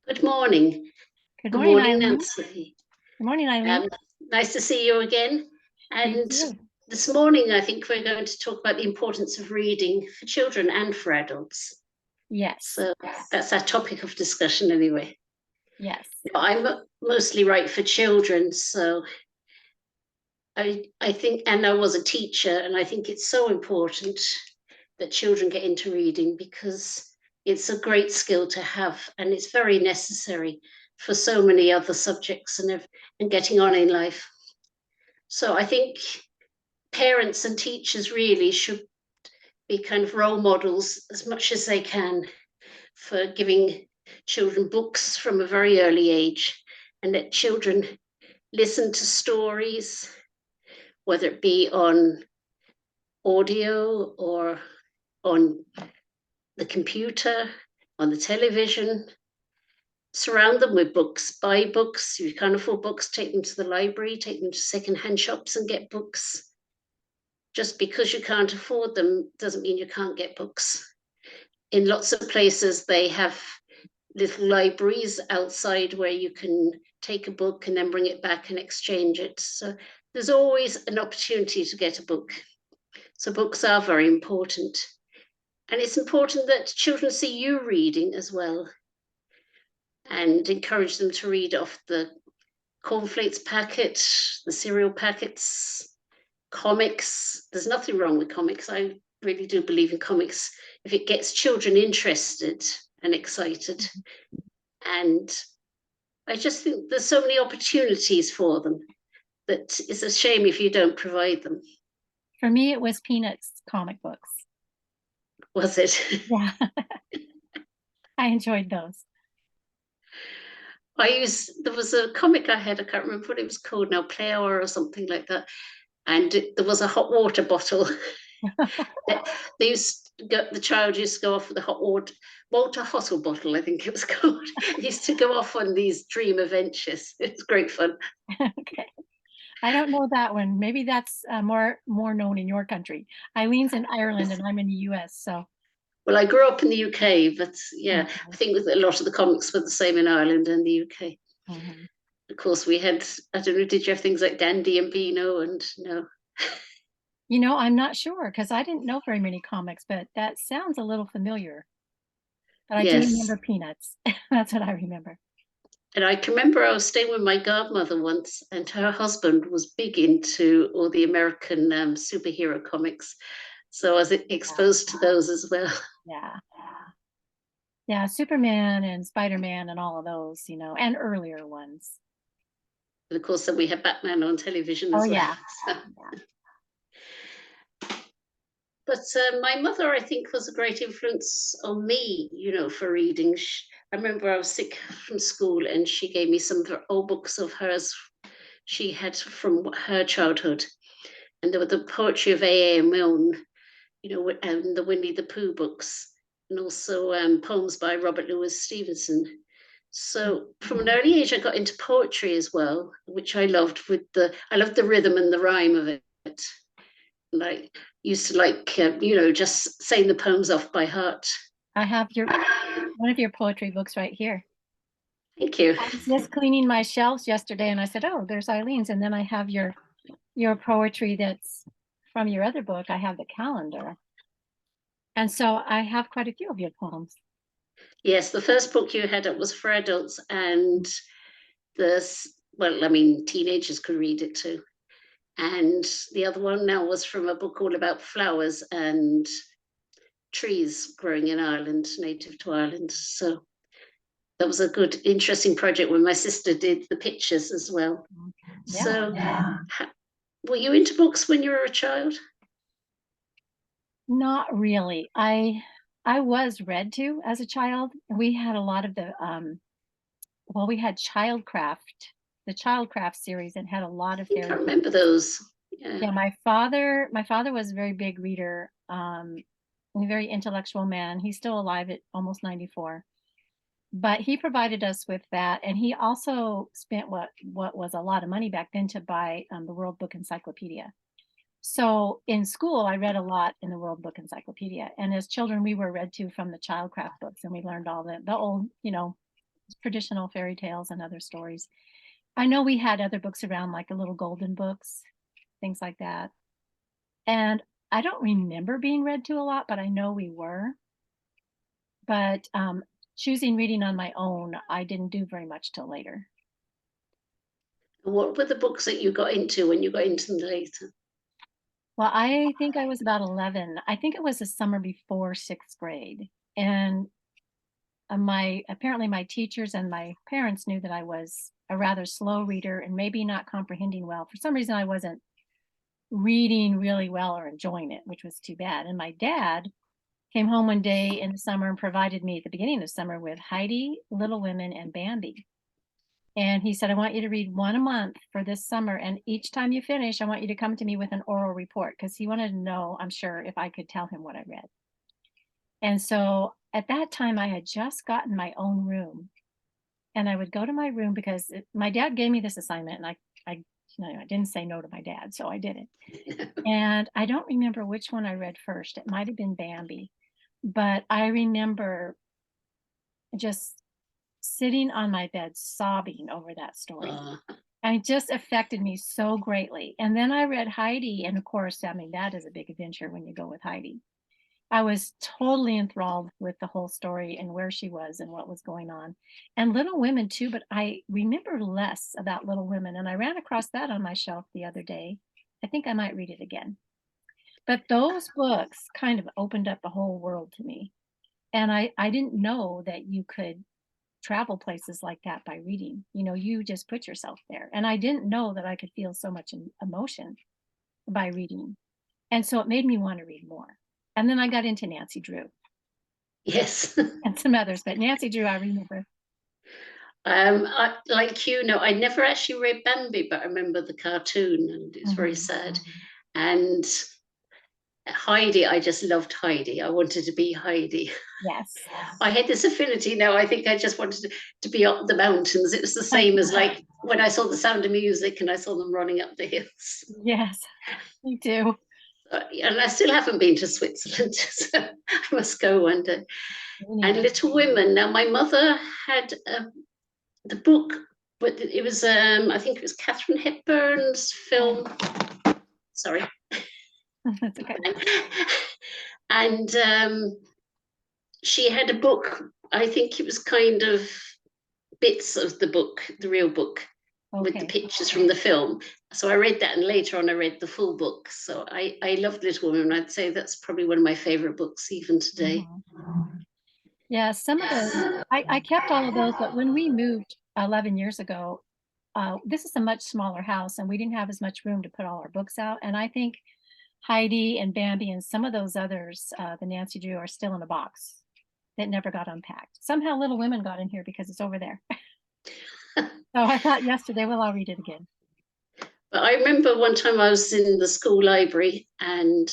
Good morning. Good Good morning, morning, Eileen. Nancy. Good morning, Eileen. Nice to see you again. You And too. this morning, I think we're going to talk about the importance of reading for children and for adults. Yes. So that's our topic of discussion anyway. Yes. I'm mostly write for children, so I think, and I was a teacher, and I think it's so important that children get into reading because it's a great skill to have, and it's very necessary for so many other subjects and getting on in life. So I think parents and teachers really should be kind of role models as much as they can for giving children books from a very early age, and let children listen to stories, whether it be on audio or on the computer, on the television. Surround them with books, buy books. If you can't afford books, take them to the library, take them to secondhand shops and get books. Just because you can't afford them doesn't mean you can't get books. In lots of places, they have little libraries outside where you can take a book and then bring it back and exchange it. So there's always an opportunity to get a book. So books are very important. And it's important that children see you reading as well and encourage them to read off the cornflakes packet, the cereal packets, comics. There's nothing wrong with comics. I really do believe in comics if it gets children interested and excited. And I just think there's so many opportunities for them that it's a shame if you don't provide them. For me, it was Peanuts comic books. Was it? Yeah. I enjoyed those. There was a comic I had, I can't remember what it was called now, Play Hour or something like that. And there was a hot water bottle. The child used to go off with a hot water hottle bottle, I think it was called. He used to go off on these dream adventures. It was great fun. Okay. I don't know that one. Maybe that's more known in your country. Eileen's in Ireland and I'm in the US, so. Well, I grew up in the UK, but yeah, I think a lot of the comics were the same in Ireland and the UK. Mm-hmm. Of course, we had, I don't know, did you have things like Dandy and Beano and no? You know, I'm not sure because I didn't know very many comics, but that sounds a little familiar. But I do remember Peanuts. That's what I remember. And I can remember I was staying with my godmother once, and her husband was big into all the American superhero comics. So I was exposed to those as well. Yeah. Yeah, Superman and Spider-Man and all of those, you know, and earlier ones. And of course, then we had Batman on television as well. Yeah. So. But my mother, I think, was a great influence on me, you know, for reading. I remember I was sick from school and she gave me some of her old books of hers she had from her childhood. And there were the poetry of A.A. Milne, you know, and the Winnie the Pooh books, and also poems by Robert Louis Stevenson. So from an early age, I got into poetry as well, which I loved. I loved the rhythm and the rhyme of it. Like used to you know, just saying the poems off by heart. I have one of your poetry books right here. Thank you. I was just cleaning my shelves yesterday and I said, oh, there's Eileen's. And then I have your poetry that's from your other book. I have the calendar. And so I have quite a few of your poems. Yes, the first book you had was for adults, and well, I mean, teenagers could read it too. And the other one now was from a book all about flowers and trees growing in Ireland, native to Ireland. So that was a good, interesting project when my sister did the pictures as well. Yeah. So were you into books when you were a child? Not really. I was read to as a child. We had a lot of the well, we had the Childcraft series, and had a lot of fairy. I remember those. Yeah, my father was a very big reader, a very intellectual man. He's still alive at almost 94. But he provided us with that, and he also spent what was a lot of money back then to buy the World Book Encyclopedia. So in school, I read a lot in the World Book Encyclopedia, and as children, we were read to from the Childcraft books, and we learned all the old, you know, traditional fairy tales and other stories. I know we had other books around, like the little golden books, things like that. And I don't remember being read to a lot, but I know we were. But choosing reading on my own, I didn't do very much till later. And what were the books that you got into when you got into them later? Well, I think I was about 11. I think it was the summer before 6th grade. And apparently my teachers and my parents knew that I was a rather slow reader and maybe not comprehending well. For some reason, I wasn't reading really well or enjoying it, which was too bad. And my dad came home one day in the summer and provided me at the beginning of summer with Heidi, Little Women, and Bambi. And he said, I want you to read one a month for this summer. And each time you finish, I want you to come to me with an oral report, because he wanted to know, I'm sure, if I could tell him what I read. And so at that time, I had just gotten my own room. And I would go to my room because my dad gave me this assignment, and I didn't say no to my dad, so I did it. And I don't remember which one I read first. It might have been Bambi, but I remember just sitting on my bed sobbing over that story. And it just affected me so greatly. And then I read Heidi, and of course, I mean, that is a big adventure when you go with Heidi. I was totally enthralled with the whole story and where she was and what was going on. And Little Women too, but I remember less about Little Women. And I ran across that on my shelf the other day. I think I might read it again. But those books kind of opened up the whole world to me. And I didn't know that you could travel places like that by reading. You just put yourself there. And I didn't know that I could feel so much emotion by reading. And so it made me want to read more. And then I got into Nancy Drew. Yes. And some others, but Nancy Drew, I remember. Like I never actually read Bambi, but I remember the cartoon, and it's very sad. And Heidi, I just loved Heidi. I wanted to be Heidi. Yes. I had this affinity. Now I think I just wanted to be up the mountains. It was the same as like when I saw The Sound of Music and I saw them running up the hills. Yes, me too. And I still haven't been to Switzerland, so I must go one day. And Little Women. Now my mother had the book, but it was I think it was Katharine Hepburn's film. Sorry. That's okay. And she had a book. I think it was kind of bits of the book, the real book, with the pictures from the film. So I read that, and later on I read the full book. So I loved Little Women. I'd say that's probably one of my favorite books even today. Yeah, some of those, I kept all of those, but when we moved 11 years ago, this is a much smaller house, and we didn't have as much room to put all our books out. And I think Heidi and Bambi and some of those others, the Nancy Drew, are still in a box that never got unpacked. Somehow Little Women got in here because it's over there. So I thought yesterday, well, I'll read it again. But I remember one time I was in the school library and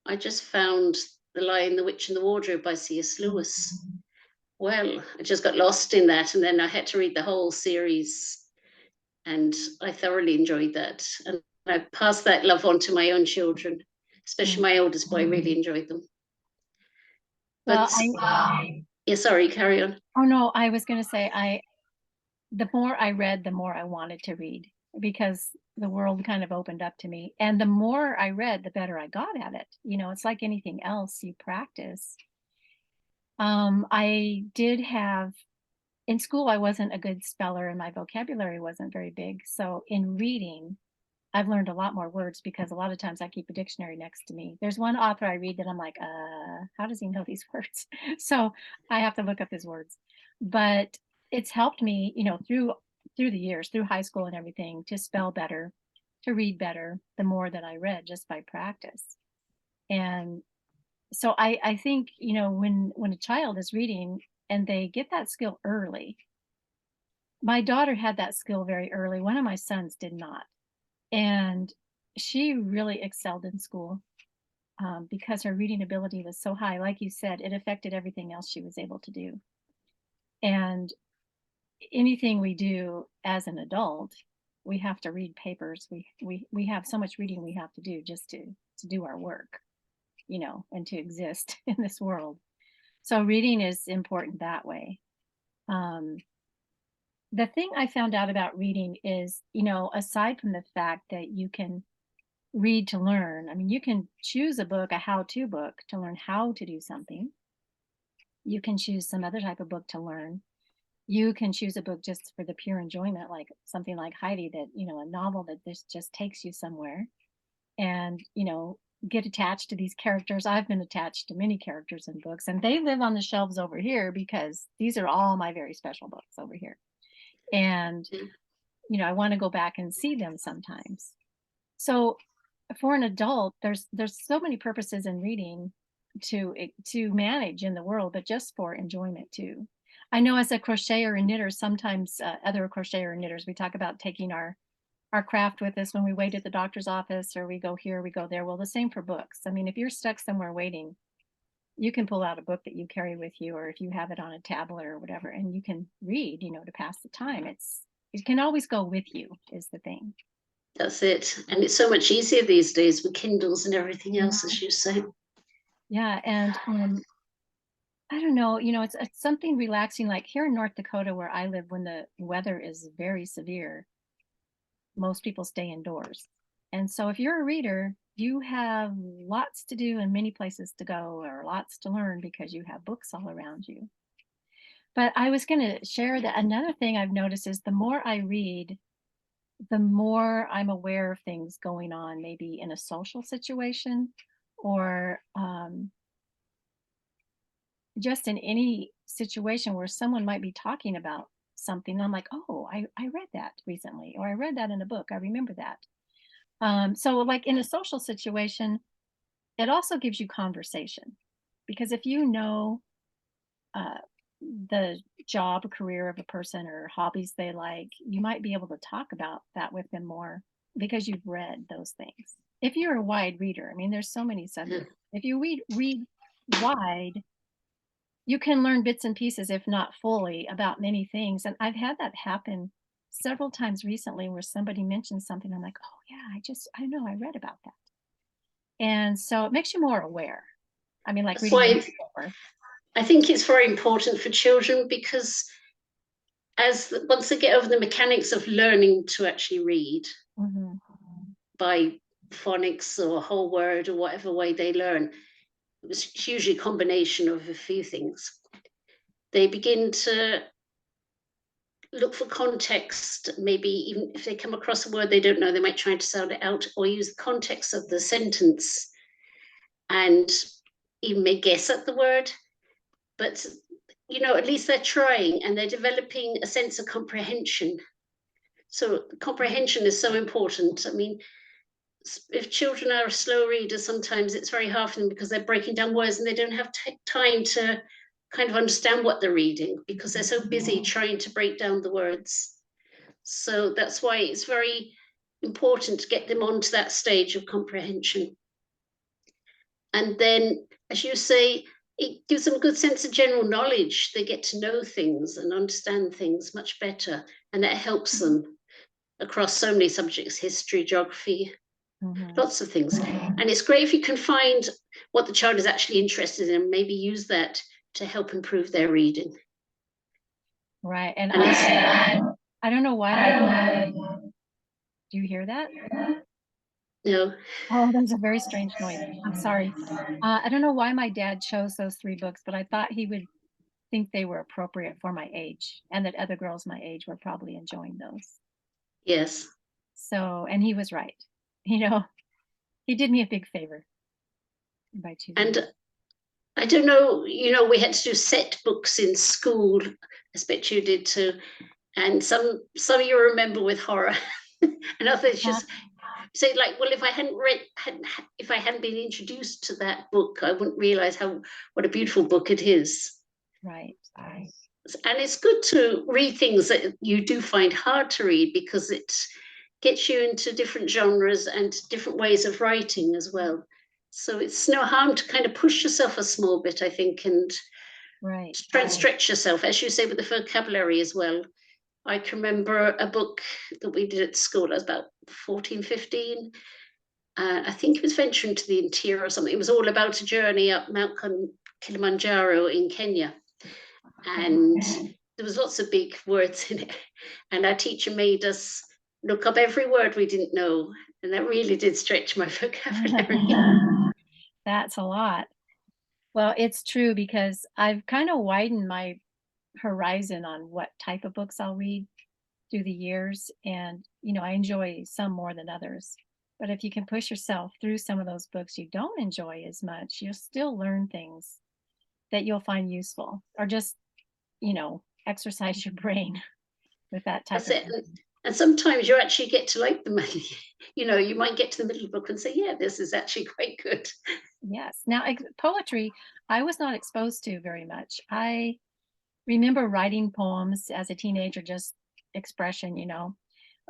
I just found The Lion, the Witch and the Wardrobe by C.S. Lewis. Well, I just got lost in that, and then I had to read the whole series, and I thoroughly enjoyed that. And I passed that love on to my own children, especially my oldest boy really enjoyed them. But yeah, sorry, carry on. Oh no, I was going to say, the more I read, the more I wanted to read, because the world kind of opened up to me. And the more I read, the better I got at it. It's like anything else you practice. I did have, in school, I wasn't a good speller and my vocabulary wasn't very big. So in reading, I've learned a lot more words because a lot of times I keep a dictionary next to me. There's one author I read that I'm like, how does he know these words? So I have to look up his words. But it's helped me, through the years, through high school and everything, to spell better, to read better, the more that I read just by practice. And so I think, when a child is reading and they get that skill early, my daughter had that skill very early. One of my sons did not. And she really excelled in school because her reading ability was so high. Like you said, it affected everything else she was able to do. And anything we do as an adult, we have to read papers. We have so much reading we have to do just to do our work, and to exist in this world. So reading is important that way. The thing I found out about reading is, aside from the fact that you can read to learn, I mean, you can choose a book, a how-to book to learn how to do something. You can choose some other type of book to learn. You can choose a book just for the pure enjoyment, like something like Heidi, that, a novel that this just takes you somewhere and, get attached to these characters. I've been attached to many characters in books, and they live on the shelves over here because these are all my very special books over here. And, I want to go back and see them sometimes. So for an adult, there's so many purposes in reading to manage in the world, but just for enjoyment too. I know as a crocheter and knitter, sometimes other crocheter and knitters, we talk about taking our craft with us when we wait at the doctor's office, or we go here, we go there. Well, the same for books. I mean, if you're stuck somewhere waiting, you can pull out a book that you carry with you, or if you have it on a tablet or whatever, and you can read, to pass the time. It can always go with you, is the thing. That's it. And it's so much easier these days with Kindles and everything else, as you say. Yeah. And I don't know, it's something relaxing. Like here in North Dakota, where I live, when the weather is very severe, most people stay indoors. And so if you're a reader, you have lots to do and many places to go, or lots to learn, because you have books all around you. But I was going to share that another thing I've noticed is the more I read, the more I'm aware of things going on, maybe in a social situation, or just in any situation where someone might be talking about something. I'm like, oh, I read that recently, or I read that in a book. I remember that. So like in a social situation, it also gives you conversation, because if you know uh, the job career of a person or hobbies they like, you might be able to talk about that with them more because you've read those things. If you're a wide reader, I mean, there's so many subjects. If you read wide, you can learn bits and pieces, if not fully, about many things. And I've had that happen several times recently, where somebody mentioned something. I'm like, oh yeah, I know, I read about that. And so it makes you more aware. I mean, like That's reading a why newspaper. I think it's very important for children, because once they get over the mechanics of learning to actually read by phonics or whole word or whatever way they learn, it was usually a combination of a few things. They begin to look for context. Maybe even if they come across a word they don't know, they might try to sound it out or use the context of the sentence, and even may guess at the word. But at least they're trying, and they're developing a sense of comprehension. So comprehension is so important. I mean, if children are slow readers, sometimes it's very hard for them because they're breaking down words and they don't have time to kind of understand what they're reading, because they're so busy trying to break down the words. So that's why it's very important to get them onto that stage of comprehension. And then, as you say, it gives them a good sense of general knowledge. They get to know things and understand things much better, and that helps them across so many subjects: history, geography, lots of things. And it's great if you can find what the child is actually interested in and maybe use that to help improve their reading. Right. And I don't know why. Do you hear that? No. Oh, there's a very strange noise. I'm sorry. I don't know why my dad chose those 3 books, but I thought he would think they were appropriate for my age, and that other girls my age were probably enjoying those. Yes. So, and he was right. He did me a big favor by choosing. And I don't know, we had to do set books in school. I bet you did too. And some you remember with horror, and others just say, like, well, if I hadn't been introduced to that book, I wouldn't realize what a beautiful book it is. Right. And it's good to read things that you do find hard to read, because it gets you into different genres and different ways of writing as well. So it's no harm to kind of push yourself a small bit, I think, and try and stretch yourself, as you say, with the vocabulary as well. I can remember a book that we did at school. I was about 14, 15. I think it was Venture into the Interior or something. It was all about a journey up Mount Kilimanjaro in Kenya. And there was lots of big words in it, and our teacher made us look up every word we didn't know, and that really did stretch my vocabulary. That's a lot. Well, it's true because I've kind of widened my horizon on what type of books I'll read through the years. And, I enjoy some more than others. But if you can push yourself through some of those books you don't enjoy as much, you'll still learn things that you'll find useful or just, exercise your brain with that type That's of it. book. And sometimes you actually get to like them. You might get to the middle of the book and say, yeah, this is actually quite good. Yes. Now, poetry, I was not exposed to very much. I remember writing poems as a teenager, just expression.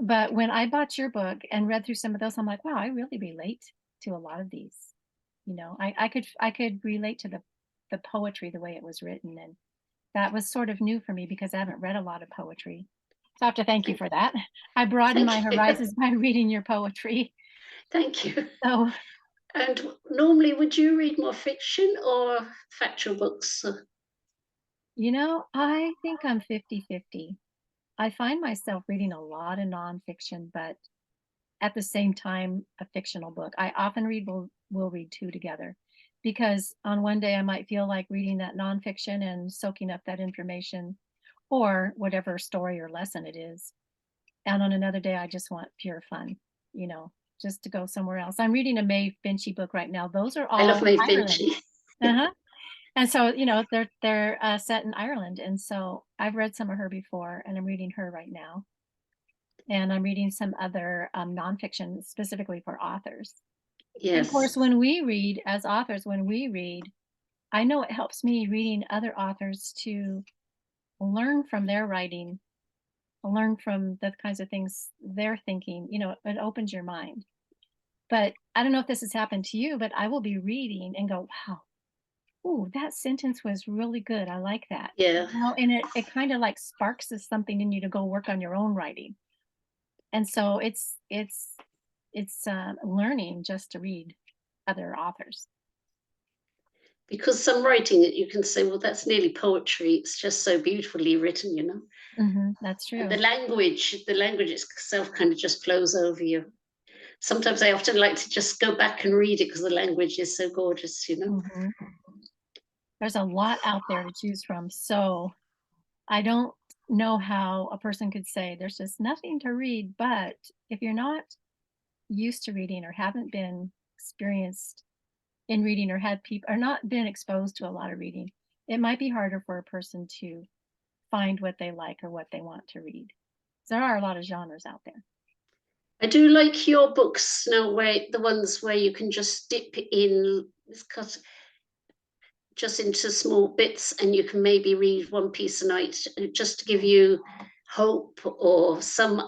But when I bought your book and read through some of those, I'm like, wow, I really relate to a lot of these. I could relate to the poetry the way it was written, and that was sort of new for me because I haven't read a lot of poetry. So I have to thank you for that. I broadened my Thank you. horizons by reading your poetry. Thank you. So, And normally, would you read more fiction or factual books? I think I'm 50-50. I find myself reading a lot of nonfiction, but at the same time, a fictional book. I often will read two together because on one day I might feel like reading that nonfiction and soaking up that information or whatever story or lesson it is. And on another day, I just want pure fun, you know, just to go somewhere else. I'm reading a Mae Binchy book right now. Those are I love all Maeve Ireland. Binchy. Uh-huh. And so, they're set in Ireland. And so I've read some of her before and I'm reading her right now. And I'm reading some other nonfiction specifically for authors. And of Yes, course, when we read as authors, I know it helps me reading other authors to learn from their writing, learn from the kinds of things they're thinking. It opens your mind. But I don't know if this has happened to you, but I will be reading and go, wow, ooh, that sentence was really good. I like that. yeah. And it kind of like sparks something in you to go work on your own writing. And so it's learning just to read other authors. Because some writing that you can say, well, that's nearly poetry. It's just so beautifully written. That's And true. the language itself kind of just flows over you. Sometimes I often like to just go back and read it because the language is so gorgeous. hmm There's a lot out there to choose from. So I don't know how a person could say there's just nothing to read. But if you're not used to reading or haven't been experienced in reading or had people or not been exposed to a lot of reading, it might be harder for a person to find what they like or what they want to read. There are a lot of genres out there. I do like your books now, where the ones where you can just dip in, cut just into small bits, and you can maybe read one piece a night, just to give you hope or some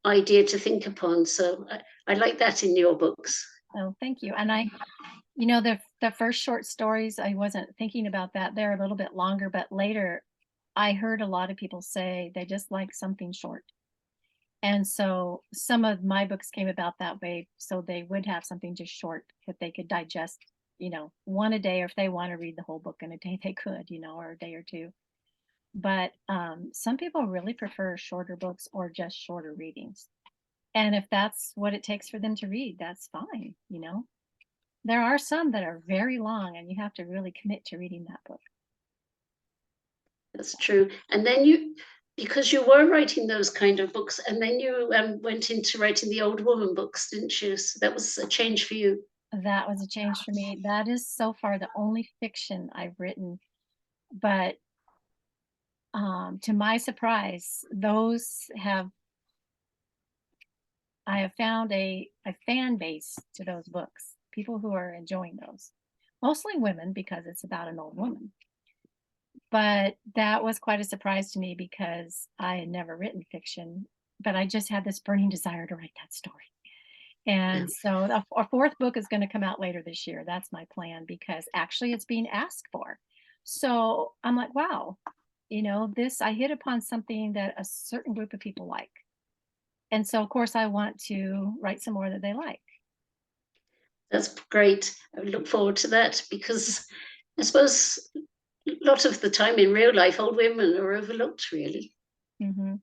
idea to think upon. So I like that in your books. Oh, thank you. And the first short stories, I wasn't thinking about that. They're a little bit longer, but later I heard a lot of people say they just like something short. And so some of my books came about that way. So they would have something just short that they could digest, one a day, or if they want to read the whole book in a day, they could, or a day or two. But some people really prefer shorter books or just shorter readings. And if that's what it takes for them to read, that's fine. There are some that are very long and you have to really commit to reading that book. That's true. And then because you were writing those kind of books, and then you went into writing the old woman books, didn't you? So that was a change for you. That was a change for me. That is so far the only fiction I've written. But to my surprise, I have found a fan base to those books, people who are enjoying those, mostly women because it's about an old woman. But that was quite a surprise to me because I had never written fiction, but I just had this burning desire to write that story. And so a fourth book is going to come out later this year. That's my plan because actually it's being asked for. So I'm like, wow, I hit upon something that a certain group of people like. And so, of course, I want to write some more that they like. That's great. I look forward to that, because I suppose a lot of the time in real life, old women are overlooked, really. Hmm.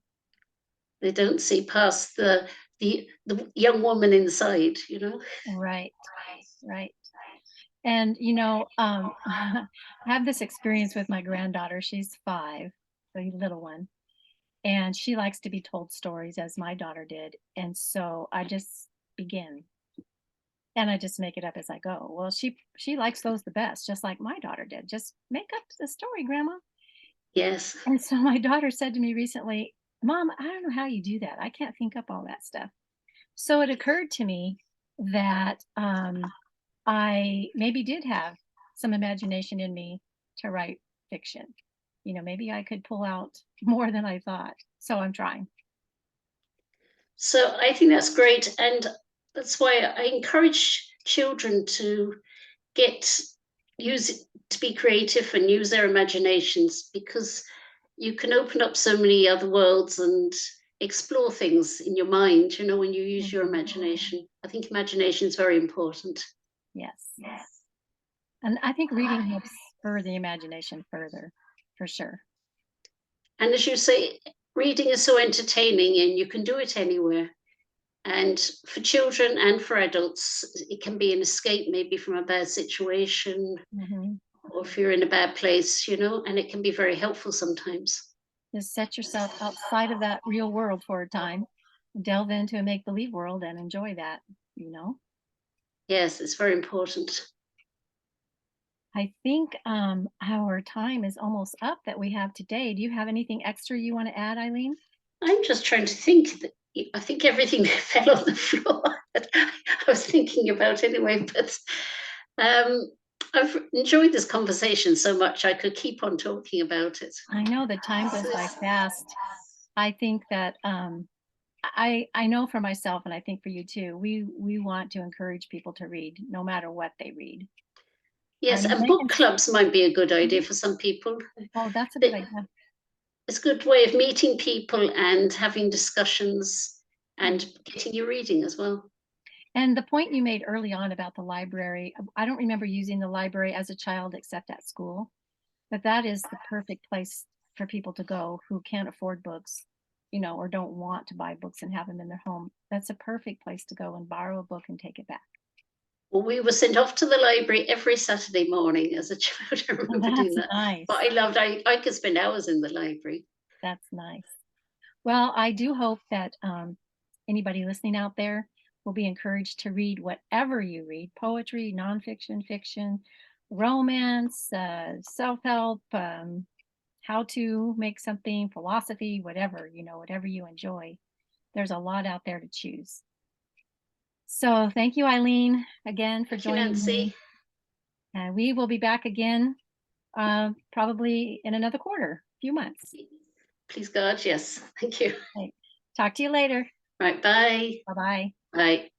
They don't see past the young woman inside, you know? Right, right. And I have this experience with my granddaughter. She's 5, the little one, and she likes to be told stories as my daughter did. And so I just begin and I just make it up as I go. Well, she likes those the best, just like my daughter did. Just make up the story, Grandma. Yes. And so my daughter said to me recently, Mom, I don't know how you do that. I can't think up all that stuff. So it occurred to me that I maybe did have some imagination in me to write fiction. Maybe I could pull out more than I thought. So I'm trying. So I think that's great. And that's why I encourage children to get use it to be creative and use their imaginations, because you can open up so many other worlds and explore things in your mind, when you use your Mhm. imagination. I think imagination is very important. Yes. And I think reading helps spur the imagination further, for sure. And as you say, reading is so entertaining and you can do it anywhere. And for children and for adults, it can be an escape maybe from a bad situation, Hmm. or if you're in a bad place, and it can be very helpful sometimes. Just set yourself outside of that real world for a time, delve into a make believe world and enjoy that, you know? Yes, it's very important. I think our time is almost up that we have today. Do you have anything extra you want to add, Eileen? I'm just trying to think. I think everything fell on the floor that I was thinking about anyway, but um, I've enjoyed this conversation so much. I could keep on talking about it. I know the time goes by fast. I think that I know for myself, and I think for you too. We want to encourage people to read, no matter what they read. Yes, and They book can. clubs might be a good idea Mhm. for some people. Oh, that's a good It- idea. It's a good way of meeting people and having discussions Mm. and getting you reading as well. And the point you made early on about the library, I don't remember using the library as a child except at school, but that is the perfect place for people to go who can't afford books, or don't want to buy books and have them in their home. That's a perfect place to go and borrow a book and take it back. Well, we were sent off to the library every Saturday morning as a child. I remember doing That's that. nice. But I could spend hours in the library. That's nice. Well, I do hope that anybody listening out there will be encouraged to read whatever you read: poetry, nonfiction, fiction, romance, self help, how to make something, philosophy, whatever, whatever you enjoy. There's a lot out there to choose. So thank you, Eileen, again for Thank you, joining me. Nancy. And we will be back again probably in another quarter, few months. Please God, yes. Thank you. Okay. Talk to you later. Right, bye. Bye bye. Bye.